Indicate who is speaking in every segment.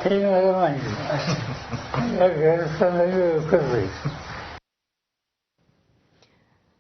Speaker 1: हे मला माहिती या गैरसमज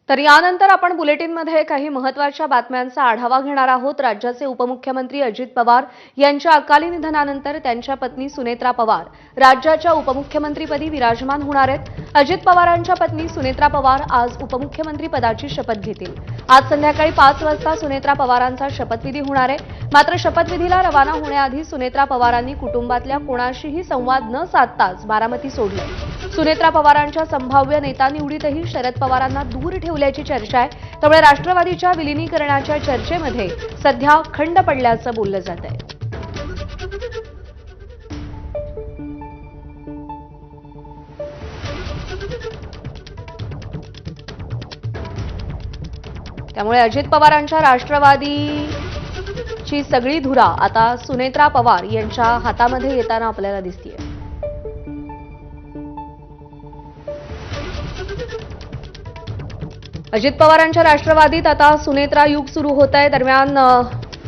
Speaker 2: तर यानंतर आपण बुलेटिनमध्ये काही महत्त्वाच्या बातम्यांचा आढावा घेणार आहोत। राज्याचे उपमुख्यमंत्री अजित पवार यांच्या अकाली निधनानंतर त्यांच्या पत्नी सुनेत्रा पवार राज्याच्या उपमुख्यमंत्रीपदी विराजमान होणार आहेत। अजित पवारांच्या पत्नी सुनेत्रा पवार आज उपमुख्यमंत्री पदाची शपथ घेतील। आज संध्याकाळी 5 वाजता सुनेत्रा पवारांचा शपथविधी होणार आहे। मात्र शपथविधीला रवाना होण्याआधी सुनेत्रा पवारांनी कुटुंबातल्या कोणाशीही संवाद न साधताच बारामती सोडले। सुनेत्रा पवारांच्या संभाव्य नेता निवडीतही शरद पवारांना दूर ठेवल्याची चर्चा आहे। त्यामुळे राष्ट्रवादीच्या विलिनीकरणाच्या चर्चेमध्ये सध्या खंड पडल्याचं बोललं जात आहे। त्यामुळे अजित पवारांच्या राष्ट्रवादीची सगळी धुरा आता सुनेत्रा पवार यांच्या हातामध्ये येताना आपल्याला दिसतेय। अजित पवारांच्या राष्ट्रवादीत आता सुनेत्रा युग सुरू होत आहे। दरम्यान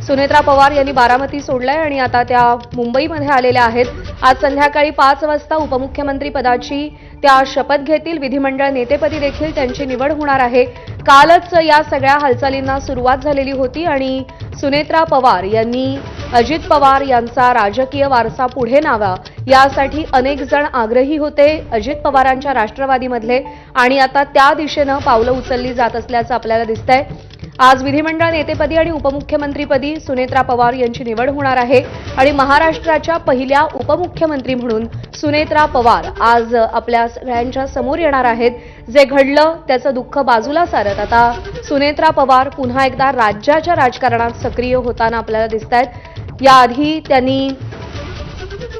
Speaker 2: सुनेत्रा पवार यांनी बारामती सोडलंय आणि आता त्या मुंबईमध्ये आलेल्या आहेत। आज संध्याकाळी 5 वाजता उपमुख्यमंत्री पदाची त्या शपथ घेतील। विधिमंडळ नेतेपदी देखील त्यांची निवड होणार आहे। कालच या सगळ्या हालचालींना सुरुवात झालेली होती आणि सुनेत्रा पवार यांनी अजित पवार यांचा राजकीय वारसा पुढे न्यावा यासाठी अनेक जण आग्रही होते अजित पवारांच्या राष्ट्रवादीमधले आणि आता त्या दिशेनं पावलं उचलली जात असल्याचं आपल्याला दिसतंय। आज विधिमंडळ नेतेपदी आणि उपमुख्यमंत्रीपदी सुनेत्रा पवार यांची निवड होणार आहे आणि महाराष्ट्राच्या पहिल्या उपमुख्यमंत्री म्हणून सुनेत्रा पवार आज आपल्या सगळ्यांच्या समोर येणार आहेत। जे घडलं त्याचं दुःख बाजूला सारत आता सुनेत्रा पवार पुन्हा एकदा राज्याच्या राजकारणात सक्रिय होताना आपल्याला दिसतायत। याआधी त्यांनी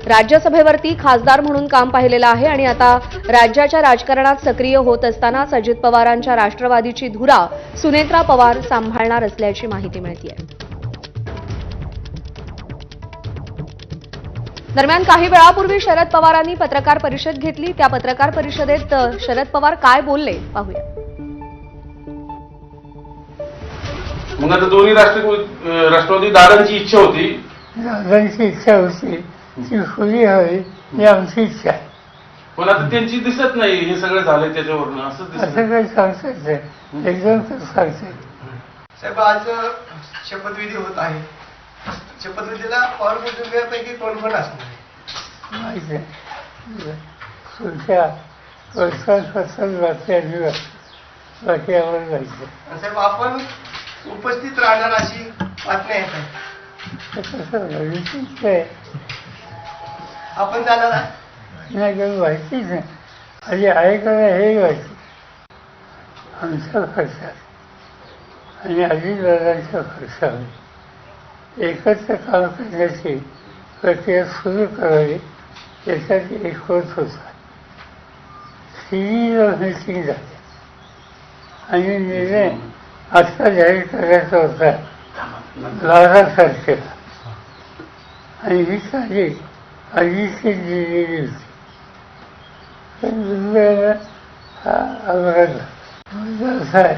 Speaker 2: राज्यसभेवरती खासदार म्हणून काम पाहिलेलं आहे आणि आता राज्याच्या राजकारणात सक्रिय होत असतानाच अजित पवारांच्या राष्ट्रवादीची धुरा सुनेत्रा पवार सांभाळणार असल्याची माहिती मिळतेय। दरम्यान काही वेळापूर्वी शरद पवारांनी पत्रकार परिषद घेतली। त्या पत्रकार परिषदेत शरद पवार काय बोलले पाहूया।
Speaker 3: मग आता दोन्ही राष्ट्रवादी दादांची इच्छा होती
Speaker 1: ती खुली हवी ही आमची इच्छा आहे।
Speaker 3: पण आता त्यांची दिसत नाही हे सगळं झालंय त्याच्यावरनं असं
Speaker 1: असं काही सांगता येत नाही, एकदम सांगता येत।
Speaker 4: साहेब आज शपथविधी होत आहे। शपथविधीला पवार कुटुंबियांपैकी कोण कोण असणार
Speaker 1: माहिती आहे तुमच्या वर्षांपासून बाकी आम्हाला माहिती आहे।
Speaker 4: साहेब आपण उपस्थित राहणार अशी बातम्या येत आहे।
Speaker 1: कसं विचित्र आहे,
Speaker 4: आपण जाणार
Speaker 1: नाही काही माहितीच नाही। आधी आहे का हे माहिती आमच्या खर्चात आणि अजितदादांच्या खर्चावर एकत्र काम करण्याची प्रक्रिया सुरू करावी यासाठी एक होत होता। 3 मीटिंग झाली आणि निर्णय आत्ता जाहीर करायचा होता 12 तारखेला आणि ही तारीख आधीची दिलेली होती। पण दुर्दैवानं हा अपघात झाला। मुद्दा असा आहे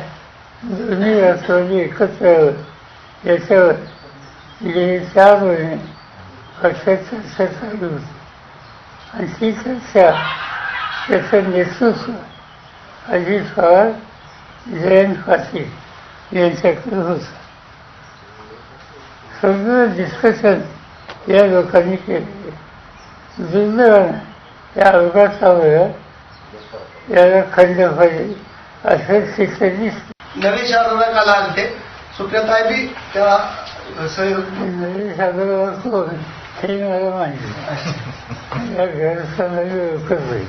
Speaker 1: दोन्ही राष्ट्रवादी एकत्र यावं याच्यावर गेली 4 महिने पक्षात चर्चा चालू होती आणि ती चर्चा त्याचं नेतृत्व अजित पवार जयंत पाटील यांच्याकडे होतं। सगळं डिस्कशन या लोकांनी केले। दुर्दैवानं या अपघातामुळे याला खंड पडेल असं चित्र दिसतं।
Speaker 4: नरेश अग्रवाल आले सुप्रियाताई बी त्या
Speaker 1: नरेश अग्रवाल कोण हे मला माहिती या गैरसमज होईल।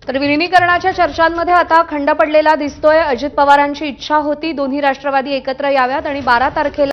Speaker 2: तर विलिनीकरणाच्या चर्चांमध्ये आता खंड पडलेला दिसतोय। अजित पवारांची इच्छा होती दोन्ही राष्ट्रवादी एकत्र याव्यात आणि 12 तारखेला